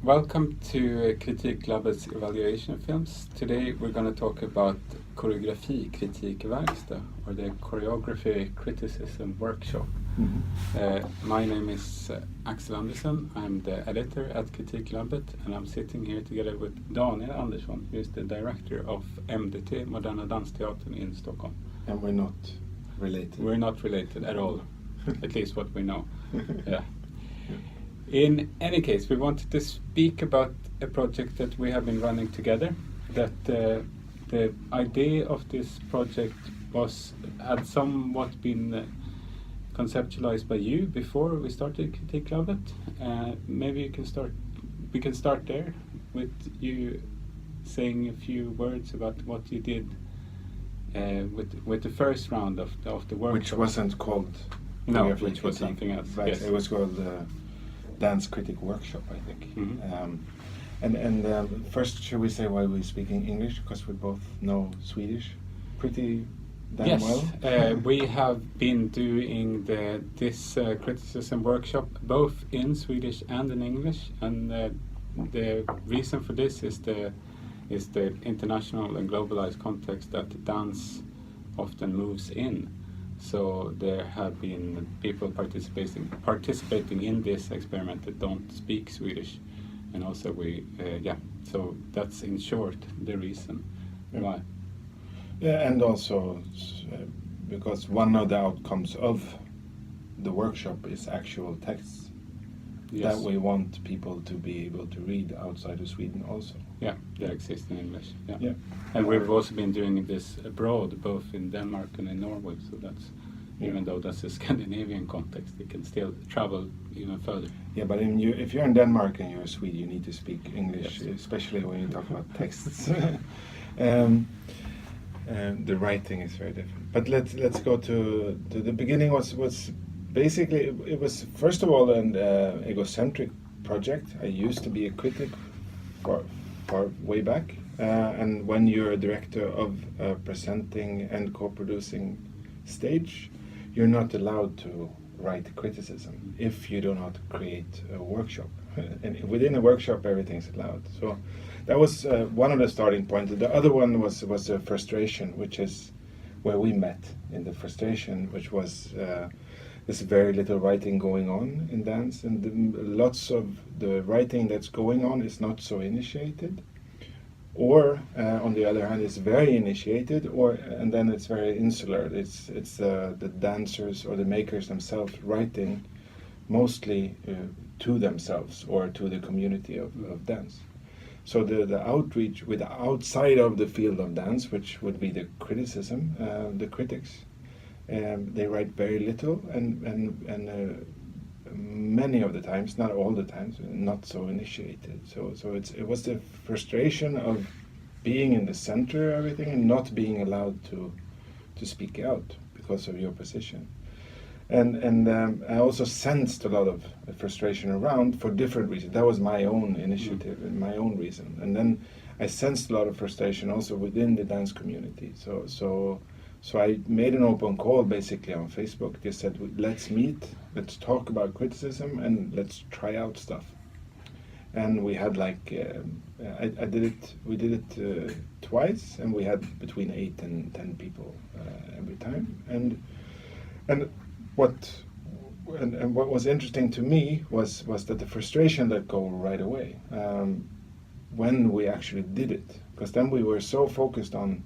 Welcome to Kritiklabbet's evaluation films. Today we're going to talk about Koreografikritikverkstad, or the Choreography Criticism Workshop. My name is Axel Andersson. I'm the editor at Kritiklabbet, and I'm sitting here together with Daniel Andersson, who is the director of MDT, Moderna Dansteatern in Stockholm. And we're not related. We're not related at all, at least what we know. Yeah. In any case, we wanted to speak about a project that we have been running together. That the idea of this project had somewhat been conceptualized by you before we started Kritiklabbet. Maybe we can start there with you saying a few words about what you did with the first round of the workshop. Which wasn't called... No, which was something else. Right, yes. It was called Dance Critic Workshop, I think. And first, should we say why we're speaking English? Because we both know Swedish pretty damn well. Yes, we have been doing this criticism workshop both in Swedish and in English, and the reason for this is the international and globalized context that dance often moves in. So there have been people participating in this experiment that don't speak Swedish, and also so that's in short the reason why. Yeah, and also because one of the outcomes of the workshop is actual texts that we want people to be able to read outside of Sweden also. Yeah, they exist in English. Yeah. And we've also been doing this abroad, both in Denmark and in Norway, so that's, even though that's a Scandinavian context, it can still travel even further. Yeah, but if you're in Denmark and you're a Swede, you need to speak English, yes. Especially when you talk about texts. The writing is very different. But let's go to the beginning. Was basically, it was first of all an egocentric project. I used to be a critic for way back, and when you're a director of a presenting and co-producing stage, you're not allowed to write criticism if you do not create a workshop. And within a workshop, everything's allowed. So that was one of the starting points. The other one was a frustration, which is where we met in the frustration, which was there's very little writing going on in dance, and lots of the writing that's going on is not so initiated, or on the other hand, it's very initiated, and then it's very insular. It's the dancers or the makers themselves writing mostly to themselves or to the community of dance. So the outreach with outside of the field of dance, which would be the criticism, the critics, they write very little, and many of the times, not all the times, not so initiated. So it was the frustration of being in the center of everything and not being allowed to speak out because of your position. And I also sensed a lot of frustration around for different reasons. That was my own initiative and my own reason. And then I sensed a lot of frustration also within the dance community. So I made an open call basically on Facebook. They said, let's meet, let's talk about criticism, and let's try out stuff. And we had we did it twice, and we had between 8 and 10 people every time. And what was interesting to me was that the frustration that go right away when we actually did it, because then we were so focused on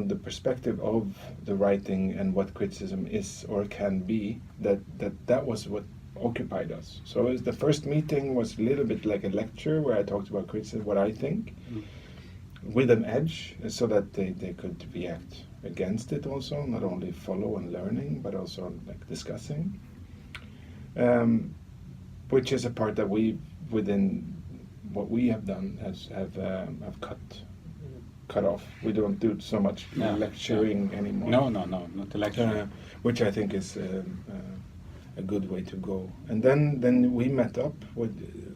the perspective of the writing and what criticism is or can be, that was what occupied us. So the first meeting was a little bit like a lecture where I talked about criticism, what I think, with an edge, so that they could react against it also, not only follow and learning, but also like discussing, which is a part that we, within what we have done, have cut off. We don't do so much lecturing anymore. No, not the lecturing. Which I think is a good way to go. And then we met up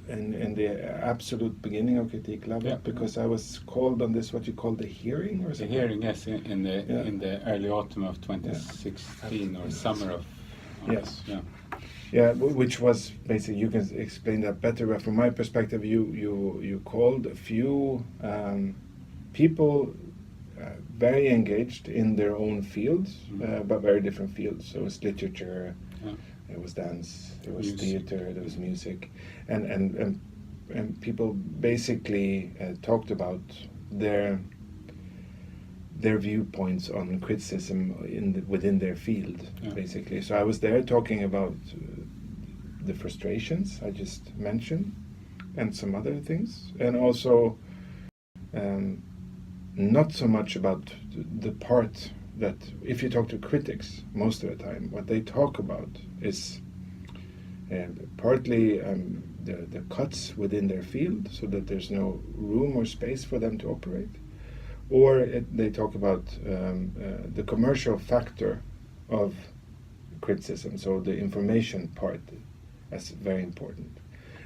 in the absolute beginning of Kritiklabbet, because I was called on this, what you call the hearing or something? The hearing, yes, in the early autumn of 2016 or summer of Yes. Yeah. Yeah, which was basically, you can explain that better, but from my perspective, you called a few people very engaged in their own fields, but very different fields. So it was literature, it was dance, it was theater, there was music, and people basically talked about their viewpoints on criticism within their field, basically. So I was there talking about the frustrations I just mentioned, and some other things, and also not so much about the part that, if you talk to critics, most of the time, what they talk about is partly the cuts within their field, so that there's no room or space for them to operate, or they talk about the commercial factor of criticism, so the information part, that's very important.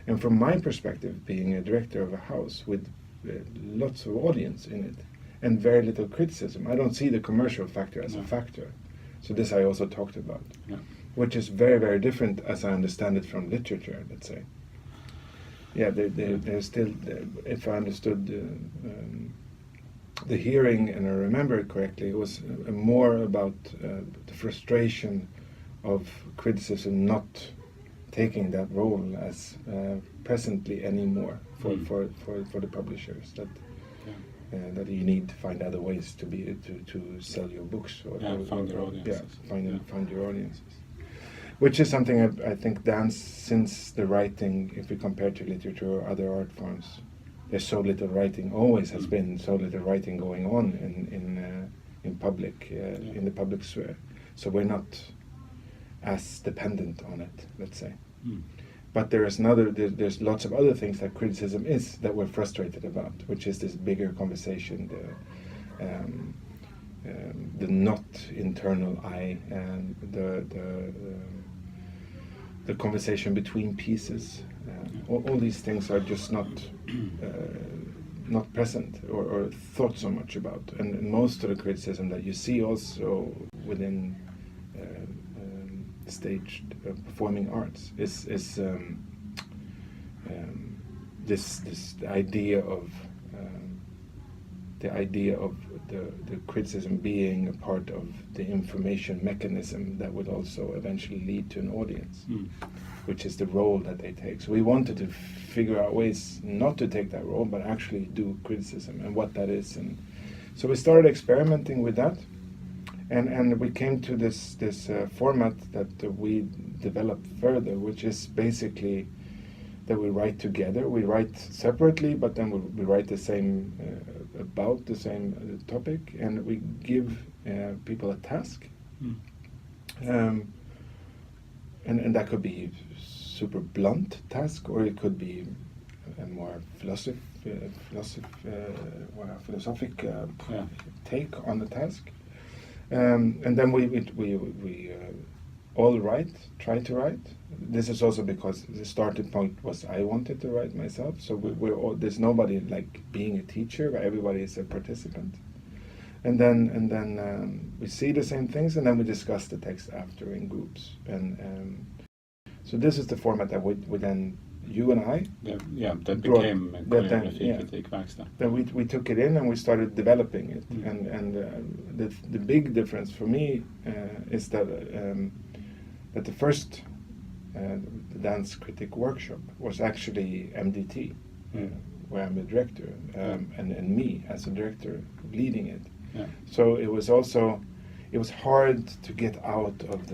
And from my perspective, being a director of a house with lots of audience in it and very little criticism, I don't see the commercial factor as a factor. So this I also talked about, which is very, very different, as I understand it, from literature, let's say. Yeah, they're still, if I understood the hearing and I remember it correctly, it was more about the frustration of criticism not taking that role as presently anymore for the publishers, that you need to find other ways to sell your books or find your audiences. Find your audiences, which is something I think dance, since the writing, if we compare to literature or other art forms, there's so little writing, always has been so little writing going on in public, in the public sphere. So we're not as dependent on it, let's say. But there's lots of other things that criticism is that we're frustrated about, which is this bigger conversation, the not internal I, and the conversation between pieces. All these things are just not present or thought so much about. And most of the criticism that you see also within staged performing arts is this idea of the criticism being a part of the information mechanism that would also eventually lead to an audience, which is the role that they take. So we wanted to figure out ways not to take that role, but actually do criticism and what that is. And so we started experimenting with that. And we came to this format that we developed further, which is basically that we write together. We write separately, but then we write the same about the same topic, and we give people a task. And that could be super blunt task, or it could be a more philosophic take on the task. And then we all try to write. This is also because the starting point was I wanted to write myself. So there's nobody like being a teacher, but everybody is a participant. And then we see the same things, and then we discuss the text after in groups. And so this is the format that we then, you and I, that became Koreografikritikverkstad. Then we took it in and we started developing it. And the big difference for me is that the first the dance critic workshop was actually MDT, where I'm a director, and me as a director leading it. So it was hard to get out of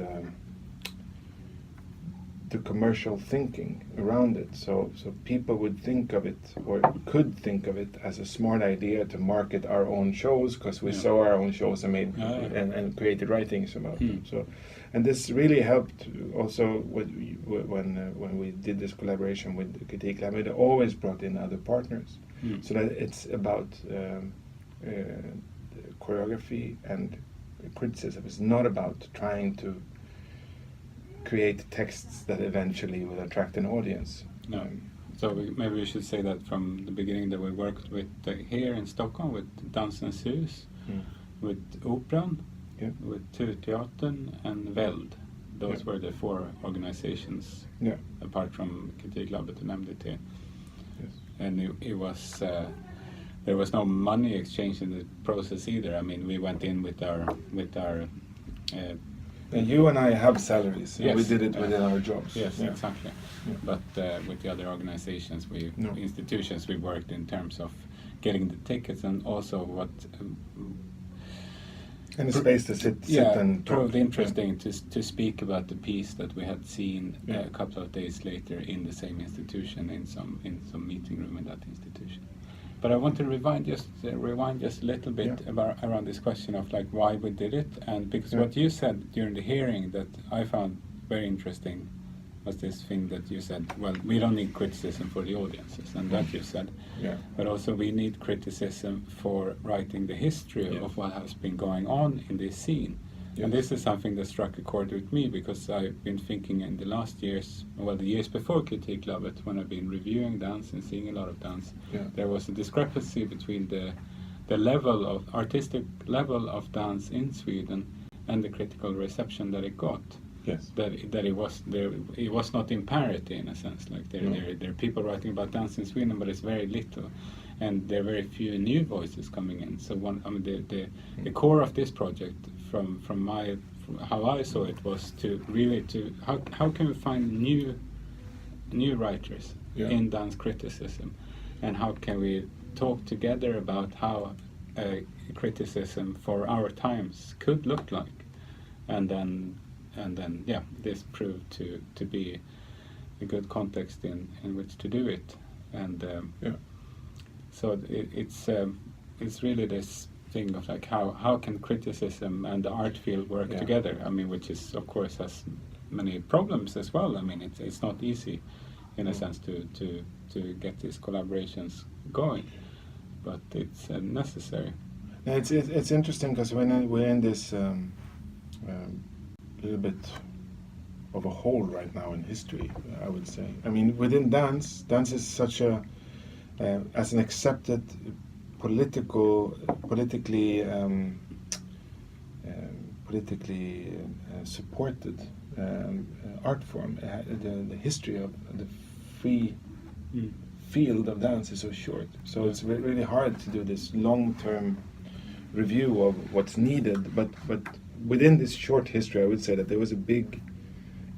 the commercial thinking around it. So people would think of it, or could think of it, as a smart idea to market our own shows, because we saw our own shows and made and created writings about them. So, and this really helped also when we did this collaboration with Kritiklabbet. It always brought in other partners, so that it's about choreography and criticism. It's not about trying to create texts that eventually will attract an audience. No. So maybe we should say that from the beginning that we worked with here in Stockholm with Dansens Hus, with Operan, with Turteatern and Veld. Those were the 4 organizations, apart from Kritiklabbet and MDT. Yes. And it was there was no money exchange in the process either. I mean, we went in with our and you and I have salaries. Yes, we did it within our jobs. Yes, exactly. Yeah. But with the other organizations, institutions, we worked in terms of getting the tickets and also what. And a space to sit and talk. Proved interesting to speak about the piece that we had seen a couple of days later in the same institution, in some meeting room in that institution. But I want to rewind just a little bit around this question of like why we did it, and because what you said during the hearing that I found very interesting was this thing that you said, well, we don't need criticism for the audiences, and that you said, but also we need criticism for writing the history of what has been going on in this scene. Yes. And this is something that struck a chord with me, because I've been thinking in the last years, well, the years before Kritiklabbet, when I've been reviewing dance and seeing a lot of dance, there was a discrepancy between the level of artistic level of dance in Sweden and the critical reception that it got. Yes. That it was not in parity in a sense. Like there are people writing about dance in Sweden, but it's very little, and there are very few new voices coming in. So the core of this project, from how I saw it, was to how can we find new writers in dance criticism, and how can we talk together about how criticism for our times could look like, and then this proved to be a good context in which to do it, and so it's really this thing of like how can criticism and the art field work together. I mean, which is of course has many problems as well. I mean, it's not easy in a sense to get these collaborations going, but it's necessary. It's interesting because when we're in this little bit of a hole right now in history, I would say. I mean, within dance is such a as an accepted politically supported art form. The history of the free field of dance is so short, so it's really hard to do this long-term review of what's needed. But within this short history, I would say that there was a big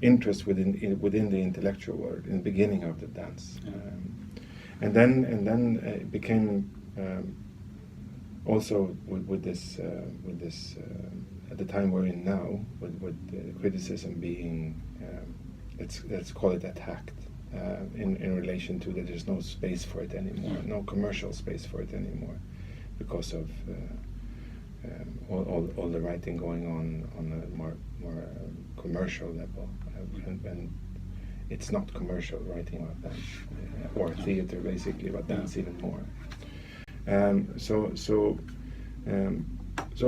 interest within the intellectual world in the beginning of the dance, and then it became also with this at the time we're in now, with criticism being let's call it attacked in relation to that there's no space for it anymore, no commercial space for it anymore, because of all the writing going on a more commercial level, and it's not commercial writing about dance or theater, basically, but dance even more. So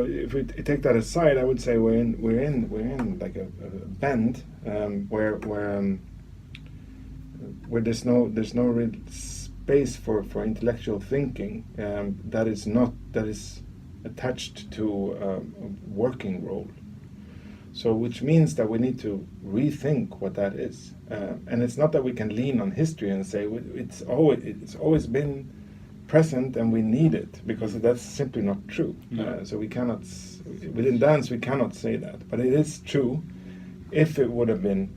if we take that aside, I would say we're in like a bend where there's no real space for intellectual thinking that is attached to a working role. So which means that we need to rethink what that is, and it's not that we can lean on history and say it's always been present and we need it, because that's simply not true. So we cannot, within dance we cannot say that, but it is true if it would have been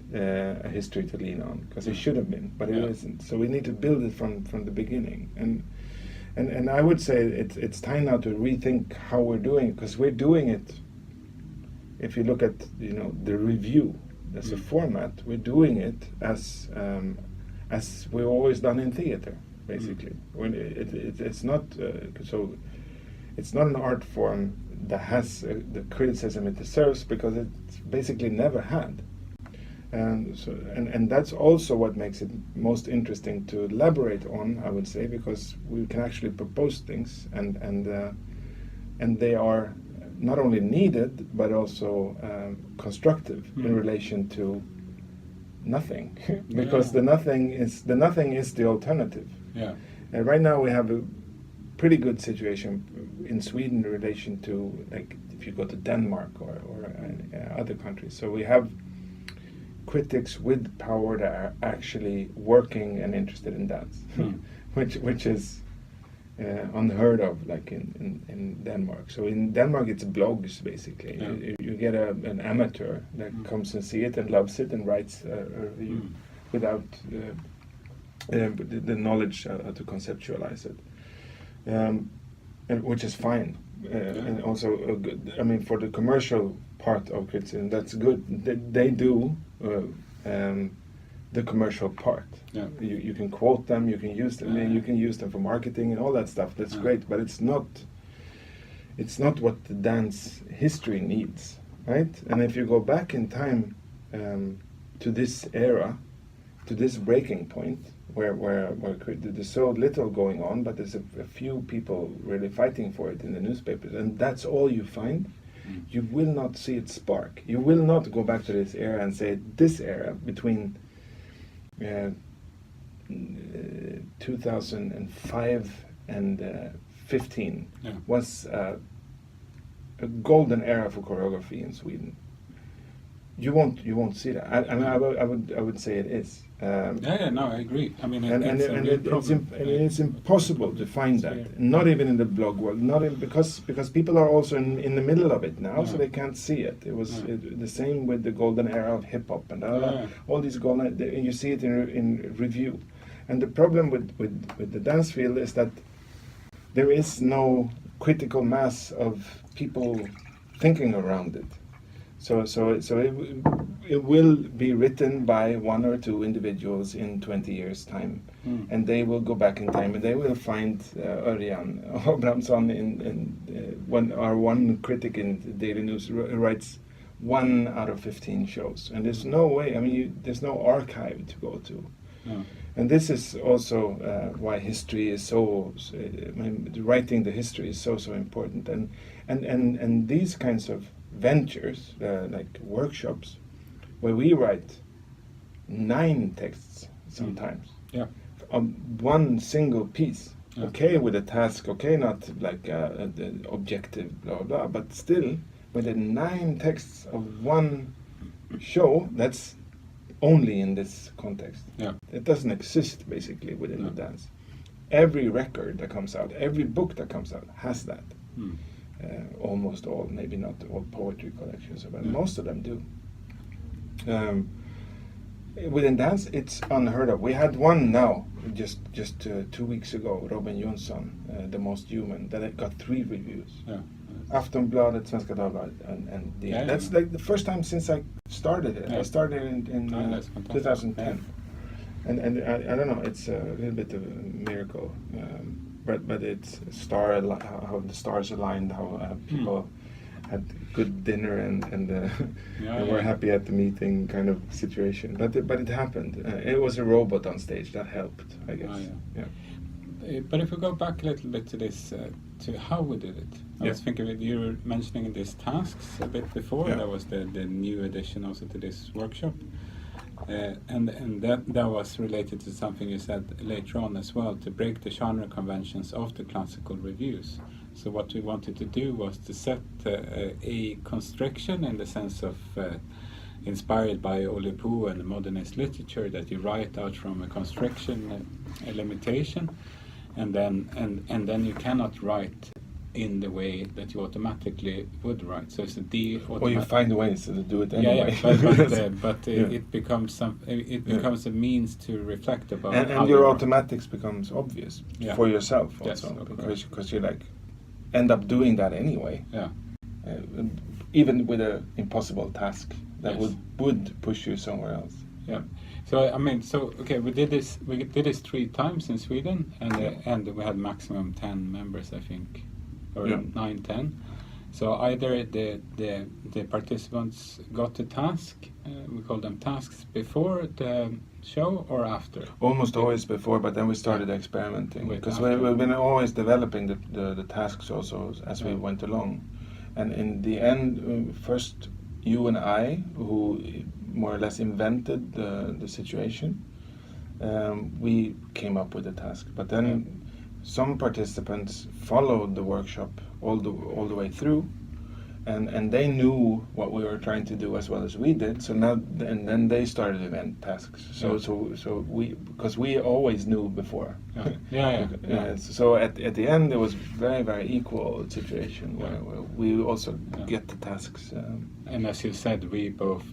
a history to lean on, because it should have been, but it isn't. So we need to build it from the beginning, and I would say it's time now to rethink how we're doing it, because we're doing it. If you look at the review as a format, we're doing it as we've always done in theater, basically. When it's not so, it's not an art form that has the criticism it deserves, because it's basically never had. And that's also what makes it most interesting to elaborate on, I would say, because we can actually propose things, and they are not only needed but also constructive in relation to nothing, because the nothing is the alternative. And right now we have a pretty good situation in Sweden in relation to, like, if you go to Denmark or other countries. So we have critics with power that are actually working and interested in dance, which is unheard of, like in Denmark. So in Denmark, it's blogs basically. Yeah. You get an amateur that comes and see it and loves it and writes a review without the knowledge to conceptualize it, and which is fine. And also, I mean, for the commercial part of criticism, that's good. They do the commercial part. Yeah. You can quote them, you can use them, you can use them for marketing and all that stuff. That's great, but it's not what the dance history needs, right? And if you go back in time to this era, to this breaking point, where there's so little going on, but there's a few people really fighting for it in the newspapers, and that's all you find. You will not see it spark. You will not go back to this era and say this era between 2005 and 15 was a golden era for choreography in Sweden. You won't see that. I would say it is. No, I agree. I mean, it's impossible to find that. Not even in the blog world. Not in, because people are also in the middle of it now, so they can't see it. It was the same with the golden era of hip hop and all these golden. You see it in review, and the problem with the dance field is that there is no critical mass of people thinking around it. So it will be written by one or two individuals in 20 years' time, and they will go back in time and they will find Örjan Abrahamsson one critic in the Daily News writes 1 out of 15 shows, and there's no way. I mean, there's no archive to go to. And this is also why history is so. I mean, writing the history is so important, and these kinds of ventures, like workshops, where we write 9 texts sometimes on one single piece. Okay, with a task. Okay, not like the objective, blah blah, but still with the 9 texts of one show. That's only in this context. It doesn't exist basically within the dance. Every record that comes out, every book that comes out has that. Almost all, maybe not all poetry collections, but most of them do. Within dance, it's unheard of. We had one now, just 2 weeks ago, Robin Jonsson, The Most Human, that got 3 reviews. Aftonbladet, Svenska Dagbladet, and that's like the first time since I started it. I started in 2010, and I don't know. It's a little bit of a miracle, but it's how the stars aligned, how people had good dinner and were happy at the meeting kind of situation. But it happened. It was a robot on stage that helped, I guess. But if we go back a little bit to this, to how we did it, I was thinking that you were mentioning these tasks a bit before. That was the new addition also to this workshop, and that was related to something you said later on as well, to break the genre conventions of the classical reviews. So what we wanted to do was to set a constriction in the sense of inspired by Ole Poe and the modernist literature, that you write out from a constriction, a limitation, and then you cannot write in the way that you automatically would write. So it's or you find ways to do it anyway. It becomes a means to reflect about. And your automatics becomes obvious for yourself also, because you like end up doing that anyway. Even with an impossible task that would push you somewhere else. So I mean, we did this 3 times in Sweden, and we had maximum 10 members, I think, or 9, 10. So either the participants got the task, we call them tasks, before the show or after. Almost always before, but then we started experimenting, because we've been always developing the tasks also as we went along. And in the end, first you and I, who more or less invented the situation, we came up with the task. But then some participants followed the workshop all the way through, and they knew what we were trying to do as well as we did. So now and then they started event tasks. So we, because we always knew before. So at the end it was very equal situation where we also get the tasks. And as you said, we both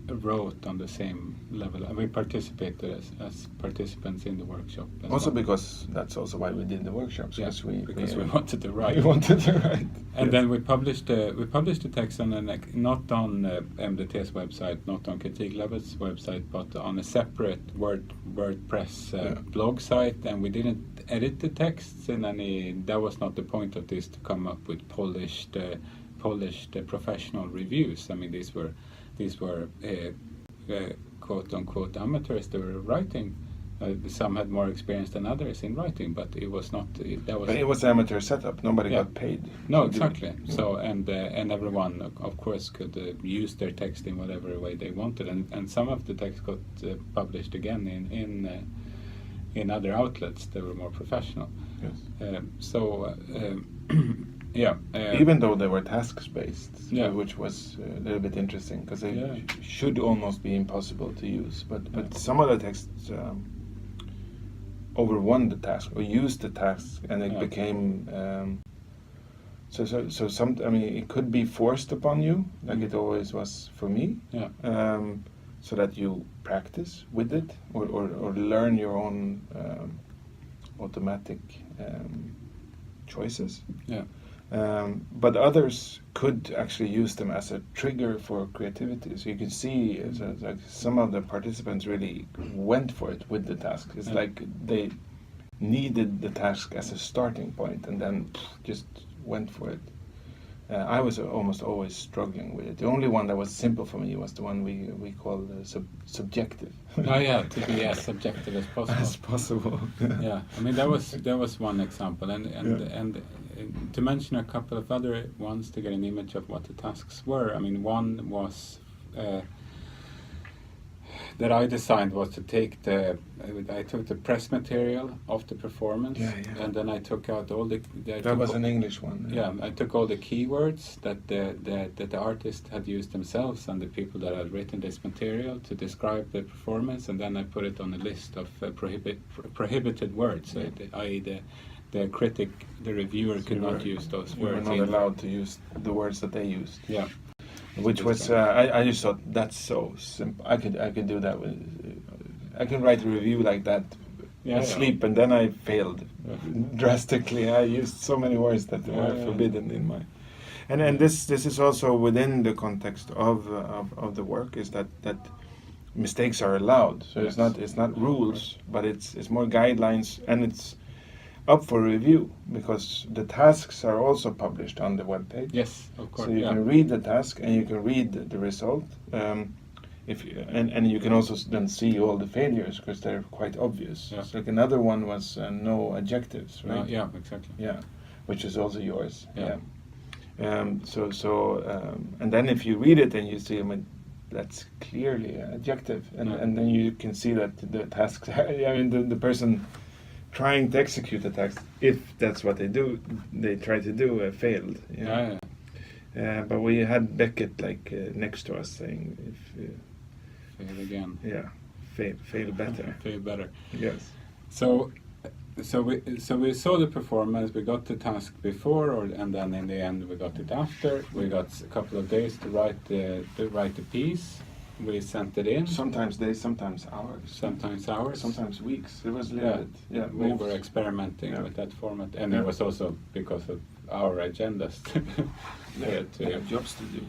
wrote on the same level, and we participated as participants in the workshop. Also because that's also why we did the workshops. Because we wanted to write. We wanted to write. And then we published the text on not on MDT's website, not on Kritiklabbet's website, but on a separate WordPress blog site, and we didn't edit the texts in any. That was not the point of this, to come up with polished professional reviews. I mean, these were quote unquote amateurs. They were writing. Some had more experience than others in writing, but it was not. But it was amateur setup. Nobody got paid. No, exactly. So and everyone, of course, could use their text in whatever way they wanted, and some of the text got published again in other outlets that were more professional. Yes. Even though they were tasks based, which was a little bit interesting, because they should almost be impossible to use. But some of the texts overwon the task or used the task, and it became. So some. I mean, it could be forced upon you, like it always was for me. So that you practice with it or learn your own automatic choices. But others could actually use them as a trigger for creativity. So you can see like some of the participants really went for it with the task. It's like they needed the task as a starting point and then just went for it. I was almost always struggling with it. The only one that was simple for me was the one we call subjective. To be as subjective as possible. As possible. I mean that was one example, and to mention a couple of other ones to get an image of what the tasks were. I mean, one was that I designed was to take I took the press material of the performance, and then I took out all the. That was an English one. I took all the keywords that the artist had used themselves and the people that had written this material to describe the performance, and then I put it on a list of prohibited words, i.e. the critic, the reviewer could not use those words. You were not allowed to use the words that they used. Yeah. Which was I just thought that's so simple. I could do that with. I can write a review like that asleep, and then I failed drastically. I used so many words that were forbidden in my. And this is also within the context of the work, is that mistakes are allowed. So it's not rules, but it's more guidelines, and it's up for review because the tasks are also published on the webpage. Yes, of course. So you can read the task and you can read the result. And you can also then see all the failures because they're quite obvious. So like another one was no adjectives, right? Exactly. Yeah, which is also yours. And then if you read it and you see, I mean, that's clearly an adjective, and then you can see that the tasks. I mean, the person trying to execute the text, if that's what they try to do, failed. But we had Beckett next to us saying, fail again. Fail better. Fail better. Yes. So we saw the performance. We got the task before, and then in the end we got it after. We got a couple of days to write the piece. We sent it in. Sometimes days, sometimes hours. Sometimes weeks. It was limited. We were experimenting with that format, and it was also because of our agendas. We have jobs to do.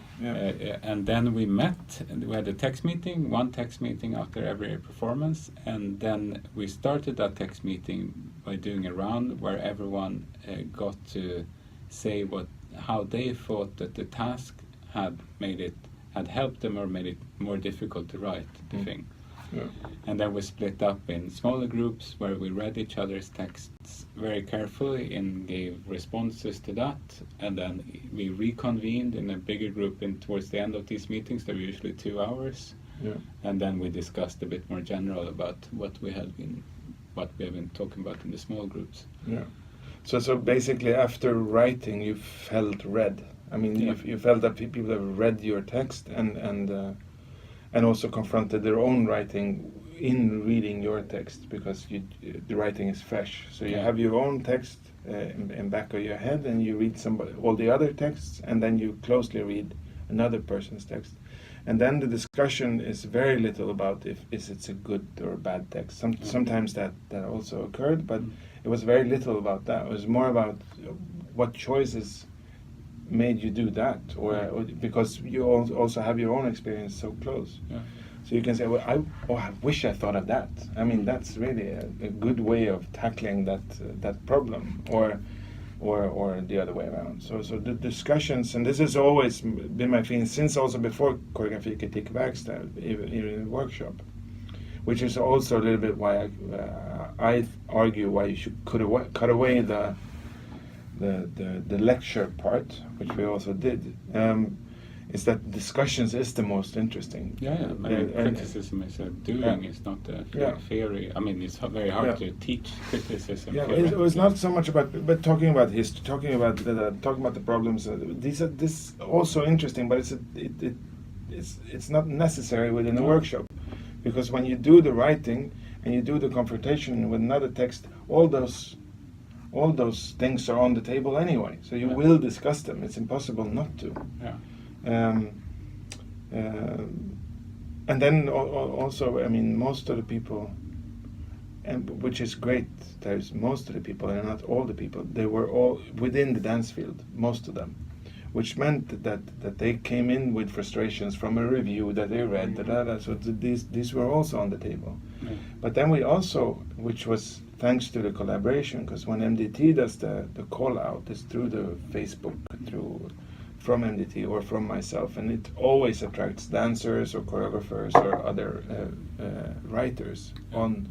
And then we met, and we had one text meeting after every performance, and then we started that text meeting by doing a round where everyone got to say how they thought that the task had helped them or made it more difficult to write the thing. And then we split up in smaller groups where we read each other's texts very carefully and gave responses to that. And then we reconvened in a bigger group towards the end of these meetings. They were usually 2 hours. And then we discussed a bit more general about what we have been talking about in the small groups. So basically, after writing, you felt read. I mean, Yeah. you felt that people have read your text and also confronted their own writing in reading your text, because the writing is fresh. So you Yeah. have your own text in back of your head, and you read all the other texts, and then you closely read another person's text. And then the discussion is very little about if it's a good or a bad text. Sometimes that also occurred, but it was very little about that. It was more about what choices made you do that, or because you also have your own experience so close. Yeah. So you can say, well, I wish I thought of that. I mean, that's really a good way of tackling that problem, or the other way around. So the discussions, and this has always been my feeling since also before Koreografikritikverkstad, even in the workshop, which is also a little bit why I argue why you should cut away the lecture part, which we also did. Is that discussions is the most interesting. Yeah, I mean, criticism is a doing, it's not a theory. I mean, it's very hard to teach criticism. Yeah, it was not so much about, but talking about history, talking about the problems. This also interesting, but it's not necessary within a workshop, because when you do the writing and you do the confrontation with another text, all those things are on the table anyway. So you will discuss them. It's impossible not to. Yeah. And then also, I mean, most of the people, and which is great, there's most of the people, and not all the people, they were all within the dance field, most of them, which meant that they came in with frustrations from a review that they read, so these were also on the table. Yeah. But then we also, which was thanks to the collaboration, because when MDT does the call out, it's through the Facebook, from MDT or from myself, and it always attracts dancers or choreographers or other writers on.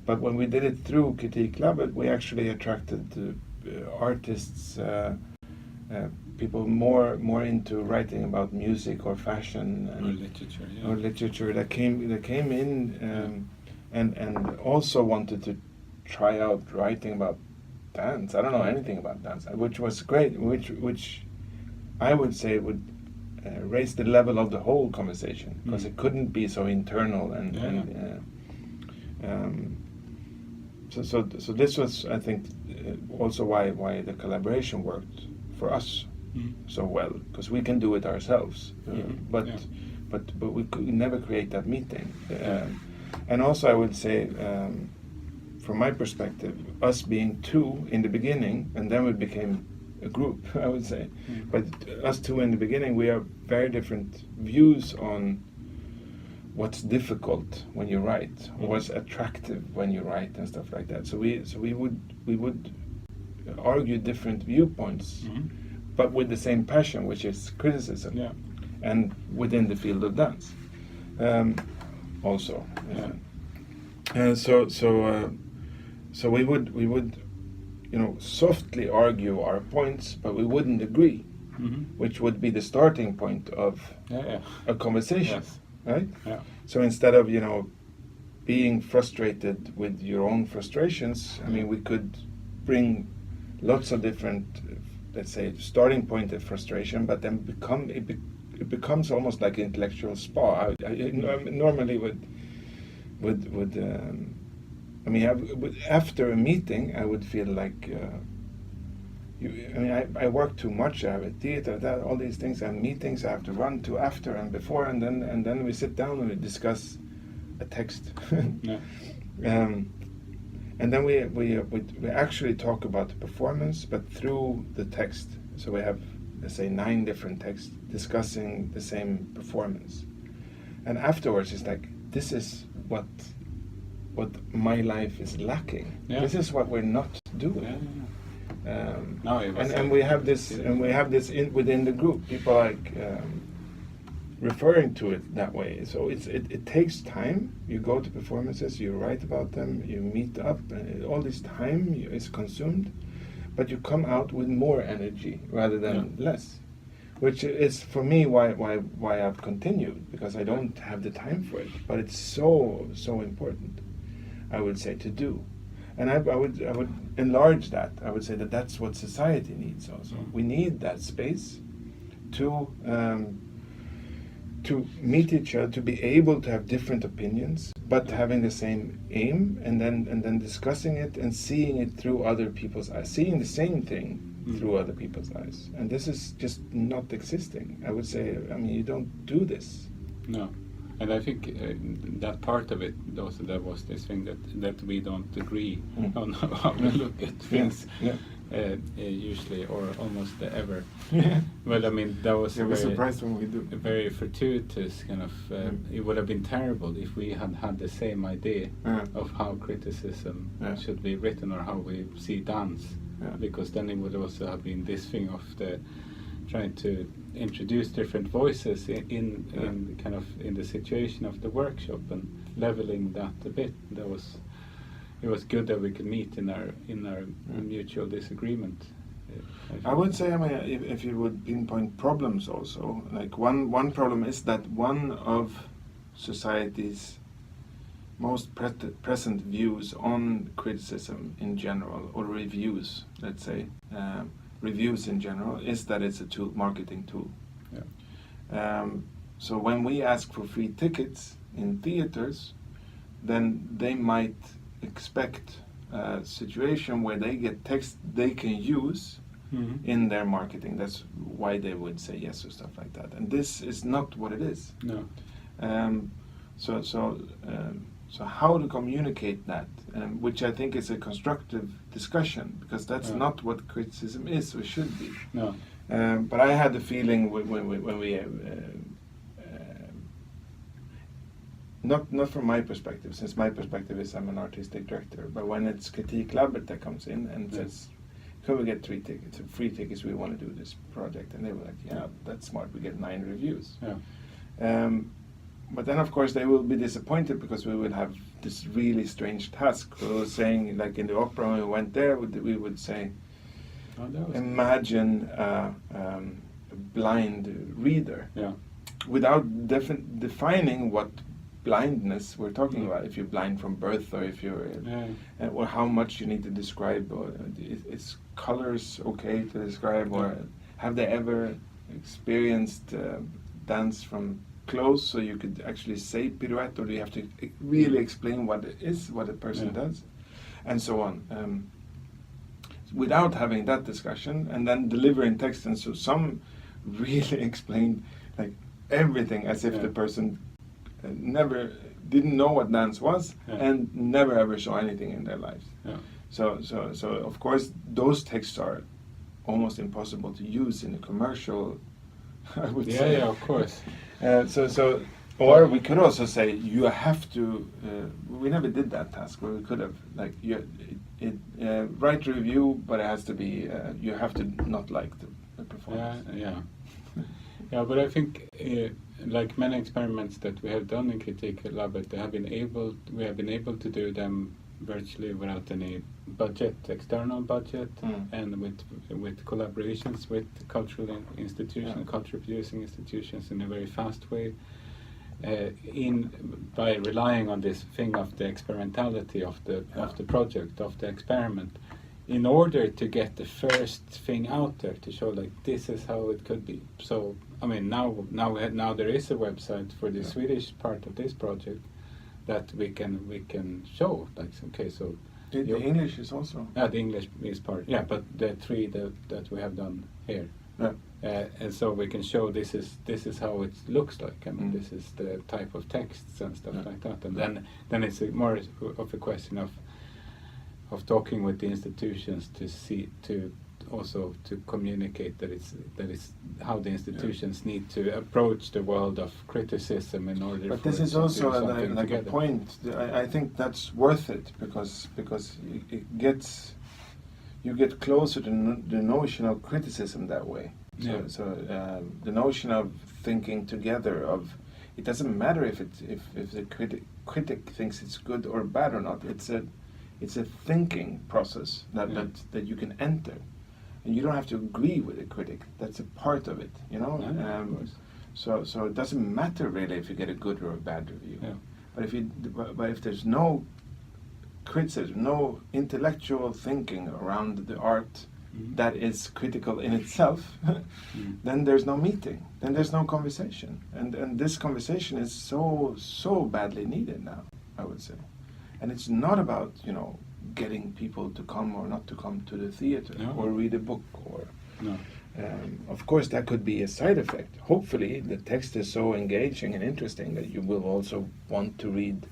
But when we did it through Kritiklabbet, we actually attracted artists, people more into writing about music or fashion and literature that came in and also wanted to try out writing about dance. I don't know anything about dance, which was great, which I would say would raise the level of the whole conversation, because it couldn't be so internal so this was, I think, also why the collaboration worked for us so well, because we can do it ourselves, but we could never create that meeting. And also, I would say, from my perspective, us being two in the beginning, and then we became a group, I would say. But us two in the beginning, we have very different views on what's difficult when you write, or what's attractive when you write, and stuff like that. So we would argue different viewpoints, but with the same passion, which is criticism, and within the field of dance, also. So we would softly argue our points, but we wouldn't agree, which would be the starting point of a conversation, right? Yeah. So instead of being frustrated with your own frustrations, I mean, we could bring lots of different, let's say, starting point of frustration, but then it becomes almost like intellectual spa. I normally would I mean, after a meeting, I would feel like, I work too much. I have a theater, all these things. I have meetings I have to run to after and before, and then we sit down and we discuss a text. And then we actually talk about the performance, but through the text. So we have, let's say, 9 different texts discussing the same performance. And afterwards, it's like, this is what my life is lacking. This is what we're not doing. And we have this, within the group. People like referring to it that way. So it takes time. You go to performances, you write about them, you meet up, and all this time is consumed, but you come out with more energy rather than less. Which is, for me, why I've continued, because I don't have the time for it. But it's so important, I would say, to do. And I would enlarge that. I would say that's what society needs also. We need that space to meet each other, to be able to have different opinions, but having the same aim, and then discussing it and seeing it through other people's eyes, seeing the same thing through other people's eyes. And this is just not existing. I would say, I mean, you don't do this. No. And I think that part of it also, there was this thing that we don't agree on how to look at things. Yeah. Usually, or almost ever. Yeah. Well, I mean, that was We're surprised when we do. a very fortuitous kind of. It would have been terrible if we had had the same idea of how criticism should be written or how we see dance, because then it would also have been this thing of the trying to introduce different voices in kind of in the situation of the workshop and leveling that a bit. It was good that we could meet in our mutual disagreement. I would say, I mean, if you would pinpoint problems also, like one problem is that one of society's most present views on criticism in general, or reviews, let's say, reviews in general, is that it's a tool, marketing tool. Yeah. So when we ask for free tickets in theaters, then they might expect a situation where they get text they can use in their marketing. That's why they would say yes or stuff like that. And this is not what it is. No. So how to communicate that, which I think is a constructive discussion, because that's not what criticism is or should be. No. But I had the feeling when we not from my perspective, since my perspective is I'm an artistic director, but when it's Kritiklabbet that comes in and says, can we get free tickets, we want to do this project, and they were like, yeah, that's smart, we get 9 reviews. Yeah. But then of course they will be disappointed, because we will have this really strange task. We were saying, like in the opera, when we went there, we would say, imagine a blind reader, without defining what blindness we're talking about. If you're blind from birth, or if you're or how much you need to describe, or is colors okay to describe, or have they ever experienced dance from close, so you could actually say pirouette, or do you have to really explain what it is, what a person does, and so on, without having that discussion, and then delivering text. And so some really explain like everything as if the person never didn't know what dance was and never ever saw anything in their lives. So of course those texts are almost impossible to use in a commercial, I would say. Yeah, of course. Or we could also say you have to. We never did that task, where we could have like write a review, but it has to be. You have to not like the performance. Yeah, but I think like many experiments that we have done in Kritiklabbet, we have been able to do them virtually without any budget, external budget, and with collaborations with cultural institutions, culture producing institutions in a very fast way, by relying on this thing of the experimentality of the project, of the experiment, in order to get the first thing out there to show like this is how it could be. So I mean now there is a website for the Swedish part of this project that we can show, like, okay, so the English is also the English is part, but the 3 that we have done here, and so we can show this is how it looks like. I mean, this is the type of texts and stuff like that, and then it's more of a question of talking with the institutions to also communicate that it's how the institutions need to approach the world of criticism in order. But for this is also like together. a point. I think that's worth it, because you get closer to the notion of criticism that way. So the notion of thinking together, of it doesn't matter if the critic thinks it's good or bad or not. It's a thinking process that you can enter, and you don't have to agree with the critic. That's a part of it, you know. So it doesn't matter really if you get a good or a bad review. But if there's no criticism, no intellectual thinking around the art that is critical in itself, then there's no meeting, then there's no conversation. And this conversation is so badly needed now, I would say. And it's not about, getting people to come or not to come to the theater or read a book or... No. Of course, that could be a side effect. Hopefully, the text is so engaging and interesting that you will also want to read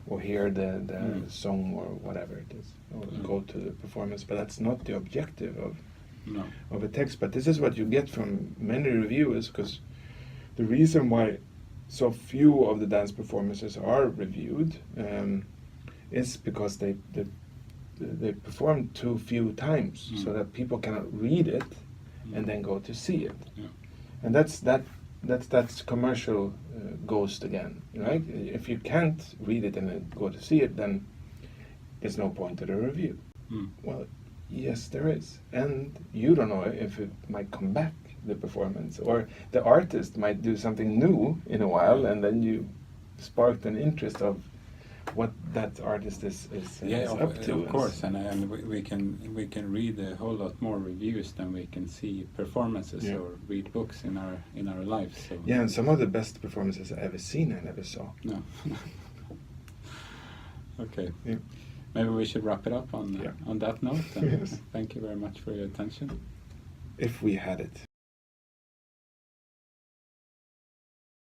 or hear the song or whatever it is, or go to the performance. But that's not the objective of a text. But this is what you get from many reviewers, because the reason why so few of the dance performances are reviewed is because they perform too few times, so that people cannot read it and then go to see it. And that's commercial ghost again, right? If you can't read it and then go to see it, then there's no point to the review. Well, yes, there is. And you don't know if it might come back, the performance, or the artist might do something new in a while, and then you sparked an interest of what that artist is up to. Of course, and we can read a whole lot more reviews than we can see performances or read books in our lives. So. Yeah, and some of the best performances I've ever seen, I never saw. No. Okay. Yeah. Maybe we should wrap it up on that note. Yes. Thank you very much for your attention. If we had it.